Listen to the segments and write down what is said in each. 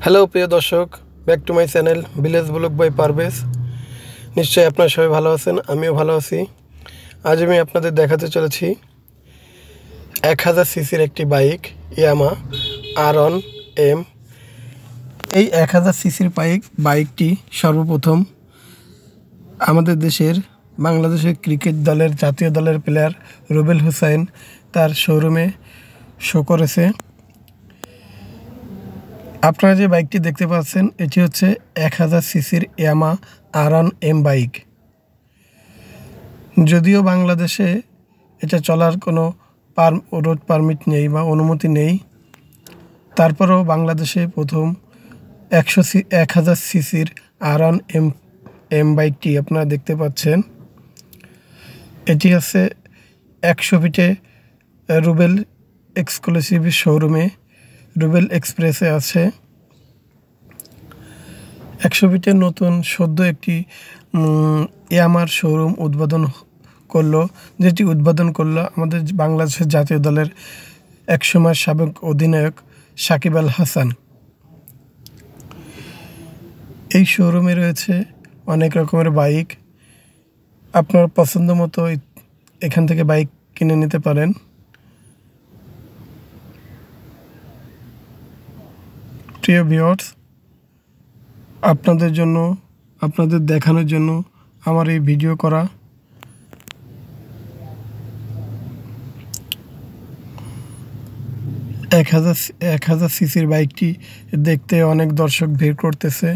Hello প্রিয় দর্শক, back to my channel village vlog by Parvez. নিশ্চয়ই আপনারা সবাই ভালো আছেন, আমিও ভালো আছি। আজ আমি আপনাদের দেখাতে চলেছি 1000 সিসির একটি বাইক, ইয়ামা R1M। এই 1000 সিসির বাইকটি সর্বপ্রথম আমাদের দেশের বাংলাদেশের ক্রিকেট দলের জাতীয় দলের প্লেয়ার রুবেল হোসেন তার শোরুমে শো করেছে। আপনারা যে বাইকটি দেখতে পাচ্ছেন এটি হচ্ছে 1000 সিসির ইয়ামা R1M বাইক। যদিও বাংলাদেশে এটা চলার কোনো রোড পারমিট নেই বা অনুমতি নেই, তারপরেও বাংলাদেশে প্রথম 1000 সিসির R1M বাইকটি আপনারা দেখতে পাচ্ছেন। এটি আছে 100 ফিটে রুবেল এক্সক্লুসিভ শোরুমে, রুবেল এক্সপ্রেসে আছে। 100 ফিটের নতুন সদ্য একটি ইয়ামার শোরুম যেটি উদ্বোধন করলো আমাদের বাংলাদেশের জাতীয় দলের একসময় সাবেক অধিনায়ক সাকিব আল হাসান। এই শোরুমে রয়েছে অনেক রকমের বাইক, আপনার পছন্দ মতো এখান থেকে বাইক কিনে নিতে পারেন। প্রিয় ভিউয়ার্স, আপনাদের দেখানোর জন্য আমার এই ভিডিও করা। এক হাজার সিসির বাইকটি দেখতে অনেক দর্শক ভিড় করতেছে।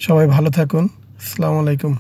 সবাই ভালো থাকুন। আসসালামু আলাইকুম।